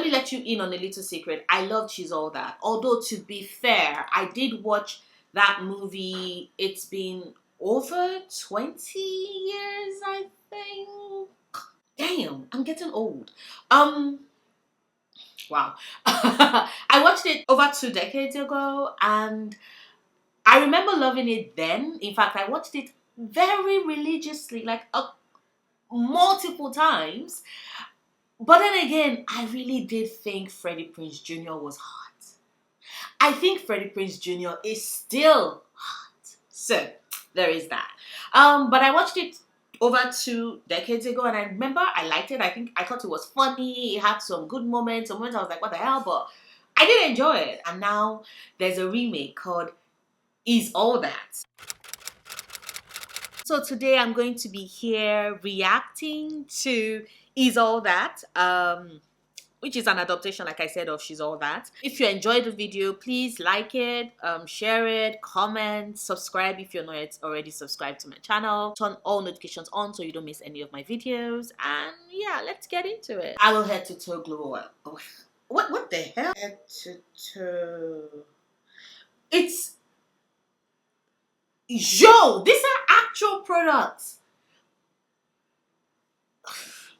me let you in on a little secret. I loved She's All That. Although, to be fair, I did watch that movie. It's been over 20 years, I think. Damn, I'm getting old. Wow. I watched it over 2 decades ago, and I remember loving it then. In fact, I watched it very religiously, like multiple times. But then again, I really did think Freddie Prinze Jr. was hot. I think Freddie Prinze Jr. is still hot. So, there is that. But I watched it over 2 decades ago, and I remember I liked it. I thought it was funny. It had some good moments. Some moments I was like, what the hell? But I did enjoy it. And now there's a remake called Is All That. So today I'm going to be here reacting to Is All That, which is an adaptation, like I said, of She's All That. If you enjoyed the video, please like it, share it, comment, subscribe if you're not already subscribed to my channel. Turn all notifications on so you don't miss any of my videos. And yeah, let's get into it. Aloe head to toe glow oil. Oh, what the hell? Head to toe. It's... Yo, these are actual products.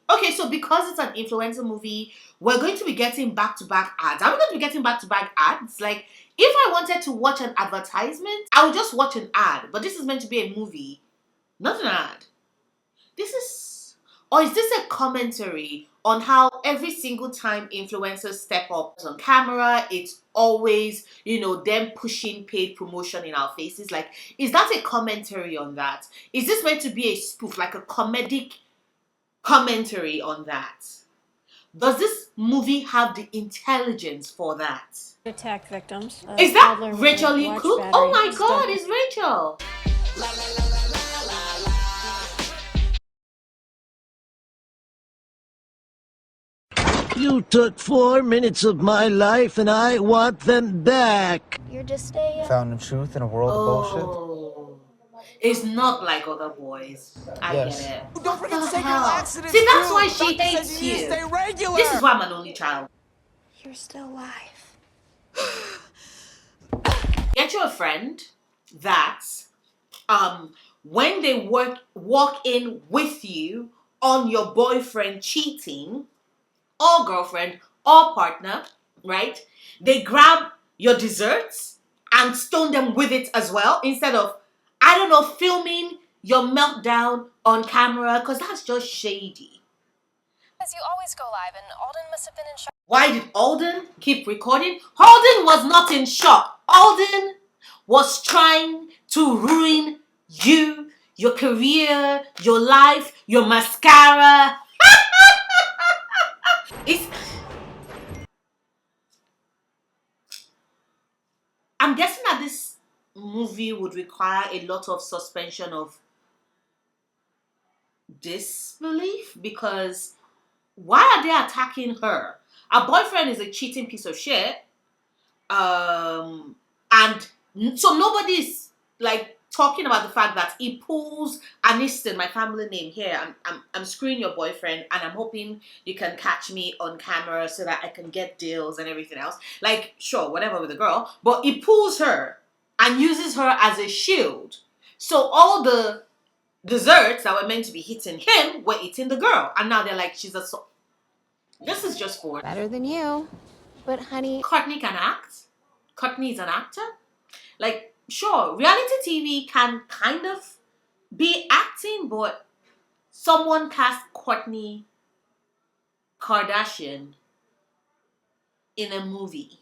Okay, so because it's an influencer movie, we're going to be getting back-to-back ads. Are we going to be getting back-to-back ads? Like, if I wanted to watch an advertisement, I would just watch an ad. But this is meant to be a movie, not an ad. This is... Or is this a commentary on how every single time influencers step up on camera, it's always, you know, them pushing paid promotion in our faces? Like, is that a commentary on that? Is this meant to be a spoof, like a comedic commentary on that? Does this movie have the intelligence for that? Attack victims. Is that Rachel Lee Cook? Oh my god, it's Rachel! You took 4 minutes of my life and I want them back. You're just a found the truth in a world of bullshit. It's not like other boys. I get it. Don't forget to take your accidents. See, that's why she hates you. Stay regular. This is why I'm an only child. You're still alive. Get you a friend that when they walk in with you on your boyfriend cheating or girlfriend or partner, right? They grab your desserts and stone them with it as well, instead of, I don't know, filming your meltdown on camera, because that's just shady. As you always go live, and Alden must have been in shock. Why did Alden keep recording? Alden was not in shock. Alden was trying to ruin you, your career, your life, your mascara. I'm guessing that this movie would require a lot of suspension of disbelief, because why are they attacking her? Her boyfriend is a cheating piece of shit, and so nobody's like talking about the fact that he pulls Aniston, my family name here. I'm screwing your boyfriend, and I'm hoping you can catch me on camera so that I can get deals and everything else. Like, sure, whatever with the girl, but he pulls her and uses her as a shield. So all the desserts that were meant to be hitting him were hitting the girl, and now they're like, she's a this is just for Better than you. But honey, Courtney can act. Courtney is an actor. Like, sure, reality TV can kind of be acting, but someone cast Courtney Kardashian in a movie.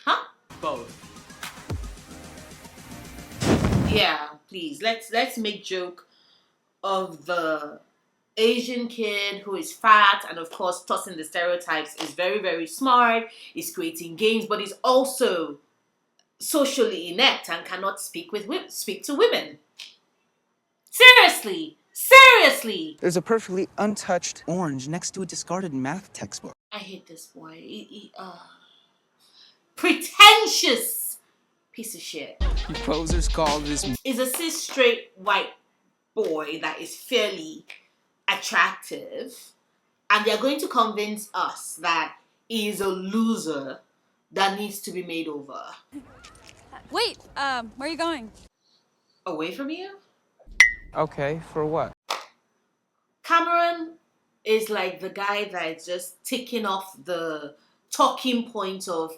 Huh? Both. Yeah, please. Let's make joke of the Asian kid who is fat, and of course tossing the stereotypes, is very, very smart, is creating games, but is also socially inept and cannot speak to women. Seriously. There's a perfectly untouched orange next to a discarded math textbook. I hate this boy. Pretentious piece of shit. You posers call this... Is a cis straight white boy that is fairly attractive, and they're going to convince us that he is a loser that needs to be made over. Wait, where are you going? Away from you? Okay, for what? Cameron is like the guy that is just ticking off the talking point of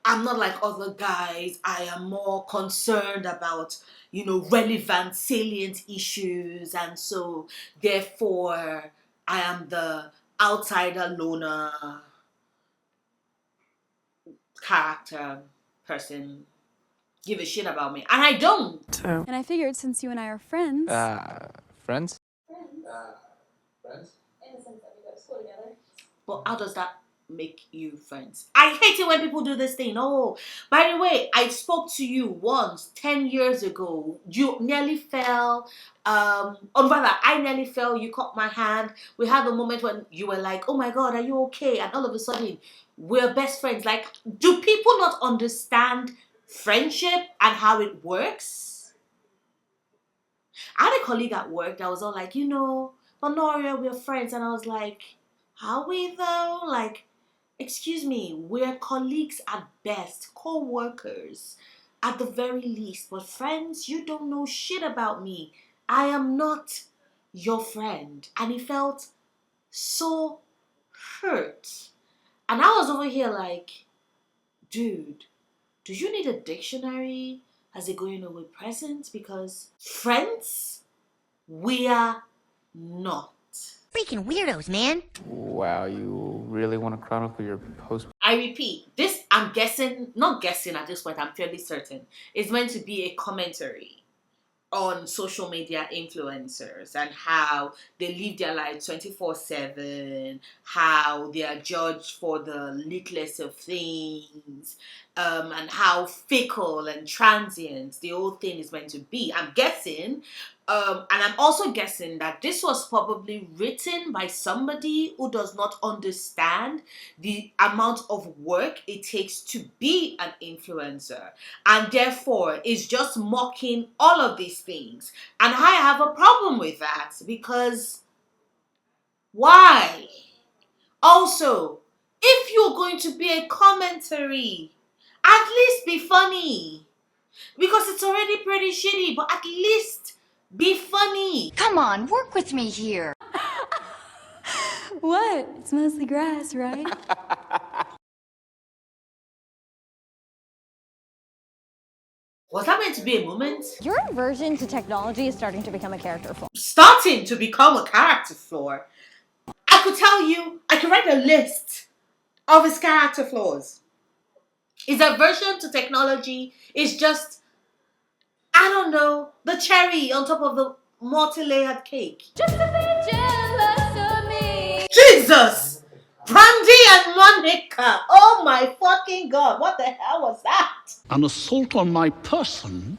I'm not like other guys. I am more concerned about, relevant, salient issues. And so, therefore, I am the outsider loner character person. Give a shit about me. And I don't. And I figured since you and I are friends. Friends? But how does that make you friends? I hate it when people do this thing. Oh, by the way, I spoke to you once 10 years ago. You nearly fell. Or rather, I nearly fell. You caught my hand. We had a moment when you were like, oh my God, are you okay? And all of a sudden, we're best friends. Like, do people not understand friendship and how it works? I had a colleague at work that was all like, Honoria, we're friends. And I was like, are we though? Like, excuse me, we're colleagues at best, co-workers at the very least. But friends, you don't know shit about me. I am not your friend. And he felt so hurt. And I was over here like, dude, do you need a dictionary as a going away present? Because friends, we are not. Freaking weirdos, man. Wow, you really want to chronicle your post? I repeat, this, I'm guessing, not guessing at this point, I'm fairly certain, is meant to be a commentary on social media influencers and how they live their life 24/7, how they are judged for the littlest of things, and how fickle and transient the whole thing is meant to be. I'm guessing, and I'm also guessing that this was probably written by somebody who does not understand the amount of work it takes to be an influencer, and therefore is just mocking all of these things. And I have a problem with that because why? Also, if you're going to be a commentary, at least be funny. Because it's already pretty shitty, but at least be funny. Come on, work with me here. What? It's mostly grass, right? Was that meant to be a moment? Your aversion to technology is starting to become a character flaw. Starting to become a character flaw. I could tell you, I could write a list of his character flaws. His aversion to technology is just, I don't know, the cherry on top of the multi-layered cake. Just a bit jealous of me. Jesus! Brandy and Monica! Oh my fucking God, what the hell was that? An assault on my person?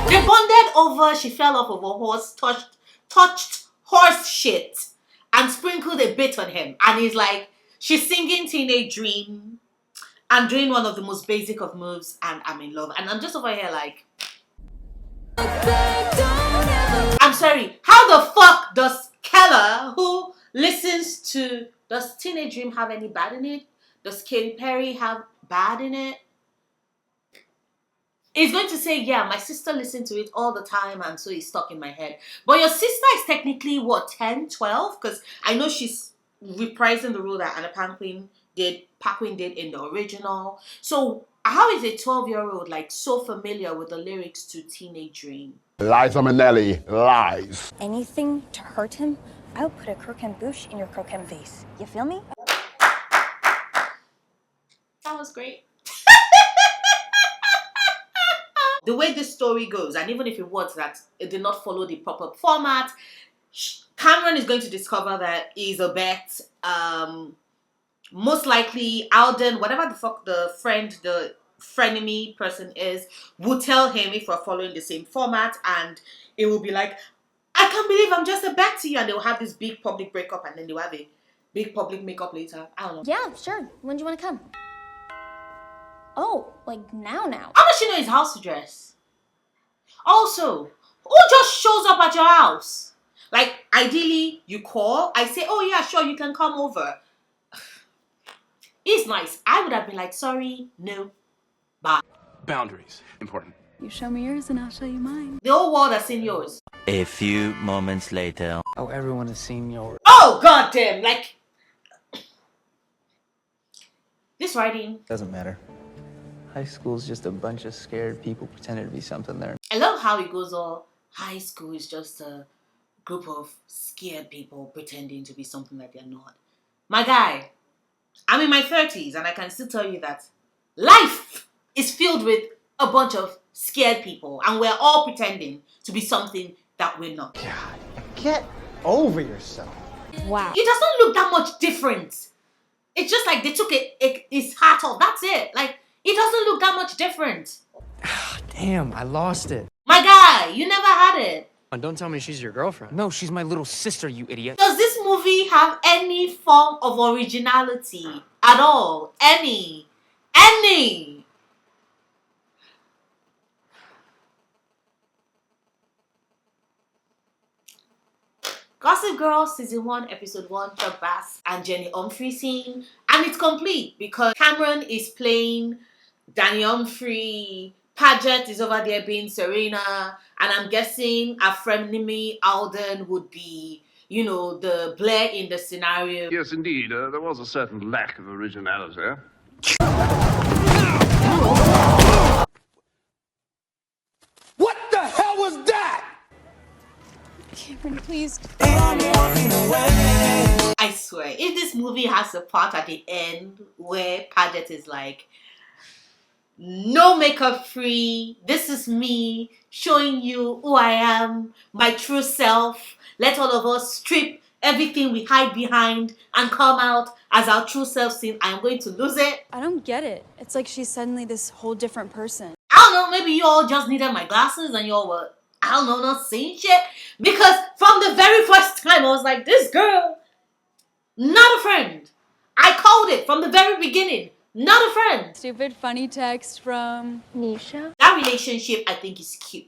They bonded over she fell off of a horse, touched horse shit, and sprinkled a bit on him. And he's like, she's singing Teenage Dream and doing one of the most basic of moves, and I'm in love. And I'm just over here like, I'm sorry, how the fuck does Keller, who listens to, does Teenage Dream have any bad in it? Does Katy Perry have bad in it? Is going to say, yeah, my sister listened to it all the time and so it's stuck in my head. But your sister is technically, what, 10, 12? Because I know she's reprising the role that Anna Paquin did in the original. So how is a 12-year-old like so familiar with the lyrics to Teenage Dream? Liza Minnelli, lies. Anything to hurt him, I'll put a croquet bouche in your croquet vase. You feel me? That was great. The way this story goes, and even if it was that it did not follow the proper format, Cameron is going to discover that he's a bet. Most likely, Alden, whatever the fuck the frenemy person is, will tell him if we're following the same format, and it will be like, I can't believe I'm just a bet to you, and they will have this big public breakup, and then they will have a big public makeup later. I don't know. Yeah, sure. When do you want to come? Oh, like now? How does she know his house address? Also, who just shows up at your house? Like, ideally, you call, I say, oh yeah, sure, you can come over. It's nice. I would have been like, sorry, no, bye. Boundaries. Important. You show me yours and I'll show you mine. The whole world has seen yours. A few moments later. Oh, everyone has seen your... Oh, goddamn. Like, this writing. Doesn't matter. High school's just a bunch of scared people pretending to be something they're... I love how it goes all, high school is just a group of scared people pretending to be something that they're not. My guy, I'm in my 30s and I can still tell you that life is filled with a bunch of scared people and we're all pretending to be something that we're not. God, get over yourself. Wow. It does not look that much different. It's just like they took his hat off. That's it. Like, it doesn't look that much different. Damn, I lost it. My guy, you never had it. And don't tell me she's your girlfriend. No, she's my little sister, you idiot. Does this movie have any form of originality at all? Any? Gossip Girl Season 1, Episode 1, Chuck Bass and Jenny Humphrey scene. And it's complete because Cameron is playing Danny Humphrey, Paget is over there being Serena, and I'm guessing our friend Nimi Alden would be, you know, the Blair in the scenario. Yes, indeed. There was a certain lack of originality. What the hell was that? Cameron, please. I swear, if this movie has a part at the end where Paget is like, no makeup free, this is me showing you who I am, my true self, let all of us strip everything we hide behind and come out as our true self, I am going to lose it. I don't get it. It's like she's suddenly this whole different person. I don't know, maybe you all just needed my glasses and you all were, I don't know, not seeing shit. Because from the very first time, I was like, this girl, not a friend. I called it from the very beginning. Not a friend. Stupid funny text from Nisha. That relationship, I think, is cute.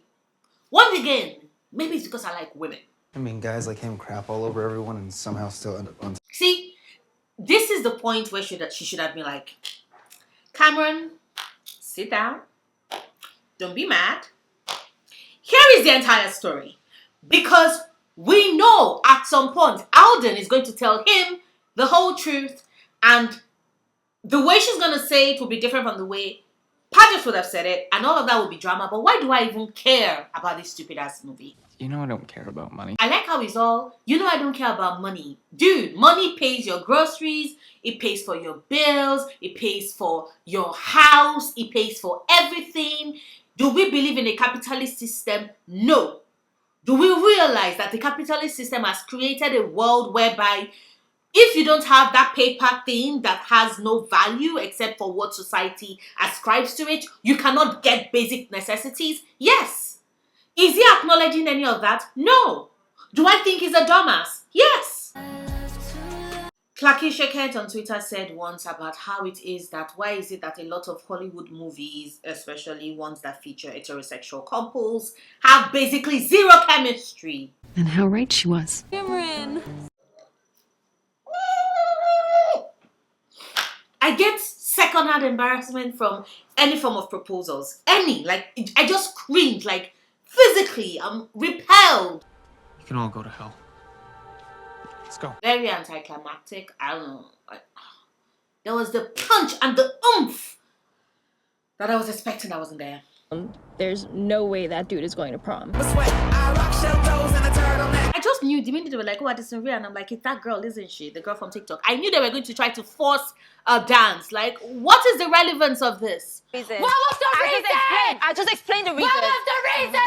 Once again, maybe it's because I like women. I mean, guys like him crap all over everyone and somehow still end up on... See, this is the point where she should have been like, Cameron, sit down. Don't be mad. Here is the entire story. Because we know at some point Alden is going to tell him the whole truth, and the way she's going to say it will be different from the way Paget would have said it, and all of that will be drama. But why do I even care about this stupid ass movie? You know I don't care about money. I like how it's all, you know, I don't care about money. Dude, money pays your groceries, it pays for your bills, it pays for your house, it pays for everything. Do we believe in a capitalist system? No. Do we realize that the capitalist system has created a world whereby if you don't have that paper thing that has no value except for what society ascribes to it, you cannot get basic necessities? Yes. Is he acknowledging any of that? No. Do I think he's a dumbass? Yes. Clarkisha Kent on Twitter said once about how it is that why is it that a lot of Hollywood movies, especially ones that feature heterosexual couples, have basically zero chemistry. And how right she was. Cameron. I get secondhand embarrassment from any form of proposals. Any. Like, I just cringe. Like, physically, I'm repelled. You can all go to hell. Let's go. Very anticlimactic. I don't know. There was the punch and the oomph that I was expecting that wasn't there. There's no way that dude is going to prom. I just knew the minute they were like, oh, Addison Rae, and I'm like, it's that girl, isn't she? The girl from TikTok. I knew they were going to try to force a dance. Like, what is the relevance of this? Reason. What was the reason? I just explained the reason. What was the reason,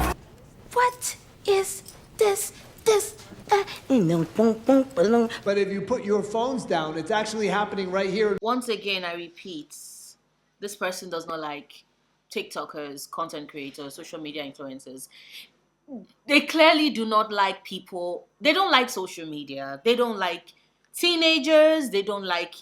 bitch? What is this? But if you put your phones down, it's actually happening right here. Once again, I repeat, this person does not like TikTokers, content creators, social media influencers. They clearly do not like people. They don't like social media. They don't like teenagers. They don't like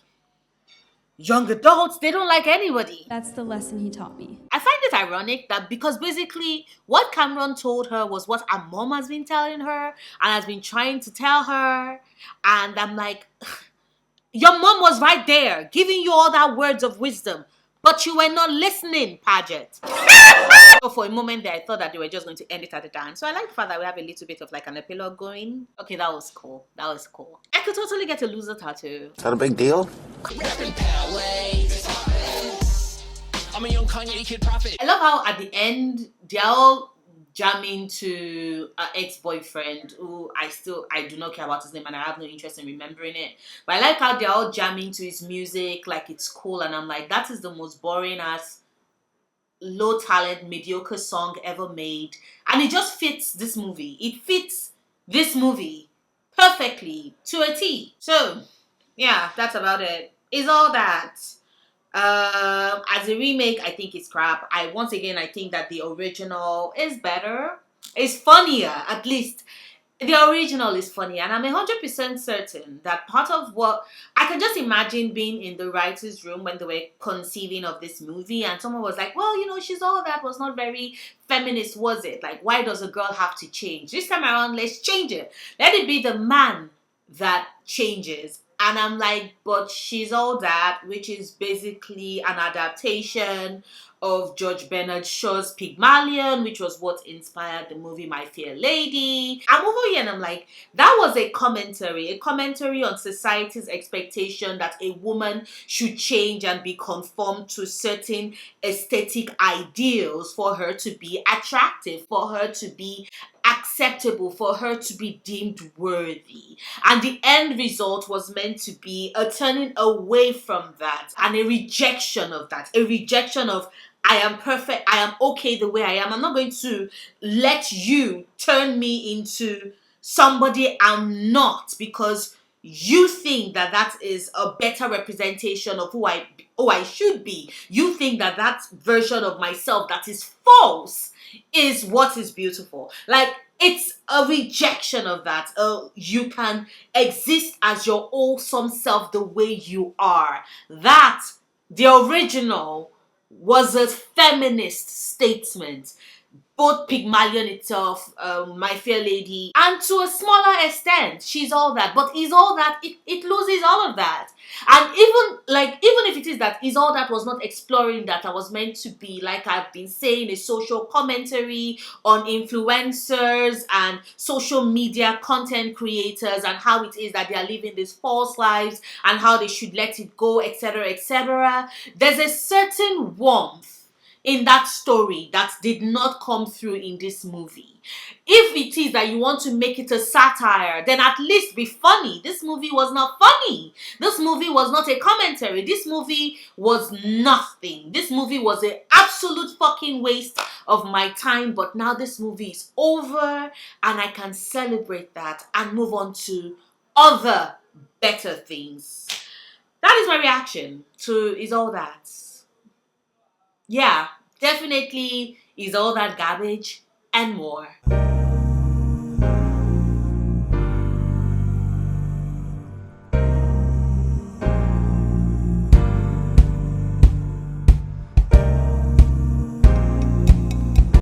young adults, they don't like anybody. That's the lesson he taught me. I find it ironic that because basically what Cameron told her was what her mom has been telling her and has been trying to tell her. And I'm like, your mom was right there giving you all that words of wisdom, but you were not listening, Paget. So for a moment there, I thought that they were just going to end it at the dance. So I like the fact that we have a little bit of like an epilogue going. Okay, that was cool. That was cool. I could totally get a loser tattoo. Is that a big deal? I'm a young Kanye kid prophet. I love how at the end they're all jamming to an ex-boyfriend who I do not care about his name and I have no interest in remembering it. But I like how they're all jamming to his music like it's cool, and I'm like, that is the most boring ass, low talent, mediocre song ever made. And it just fits this movie. It fits this movie perfectly to a T. So yeah, that's about it. Is all that. As a remake, I think it's crap. I think that the original is better. It's funnier, at least. The original is funny, and I'm 100% certain that part of what I can just imagine being in the writers' room when they were conceiving of this movie, and someone was like, "Well, she's all that was not very feminist, was it? Like, why does a girl have to change? This time around, let's change it. Let it be the man that changes." And I'm like, but she's all that, which is basically an adaptation of George Bernard Shaw's Pygmalion, which was what inspired the movie My Fair Lady. I'm over here and I'm like, that was a commentary on society's expectation that a woman should change and be conformed to certain aesthetic ideals for her to be attractive, for her to be acceptable, for her to be deemed worthy. And the end result was meant to be a turning away from that and a rejection of that, a rejection of I am perfect, I am okay the way I am. I'm not going to let you turn me into somebody I'm not because you think that that is a better representation of who I should be. You think that that version of myself that is false is what is beautiful. Like, it's a rejection of that. You can exist as your awesome self the way you are. That, the original, was a feminist statement. Both Pygmalion itself, My Fair Lady, and to a smaller extent, She's All That. But Is All That, it loses all of that. And even if it is that Is All That was not exploring that, I was meant to be, like I've been saying, a social commentary on influencers and social media content creators and how it is that they are living these false lives and how they should let it go, etc., etc. There's a certain warmth in that story that did not come through in this movie. If it is that you want to make it a satire, then at least be funny. This movie was not funny. This movie was not a commentary. This movie was nothing. This movie was an absolute fucking waste of my time. But now this movie is over and I can celebrate that and move on to other better things. That is my reaction to Is All That. Yeah, definitely Is All That garbage and more.